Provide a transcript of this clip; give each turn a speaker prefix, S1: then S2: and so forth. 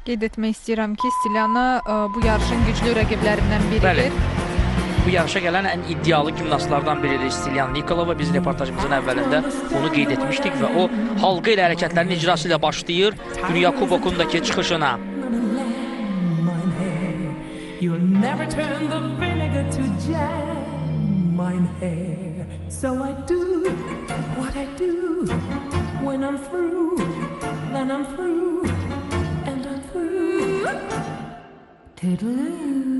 S1: Qeyd etmək istəyirəm ki, Stilyana bu yarışın güclü rəqiblərindən biridir.
S2: Bu yarışa gələn ən iddialı gimnastlardan biridir Stilyana Nikolova. Biz reportajımızın əvvəlində onu qeyd etmişdik və o halqa ilə hərəkətlərin icrası ilə başlayır Dünya Kubokundakı çıxışına.
S3: Toodaloo.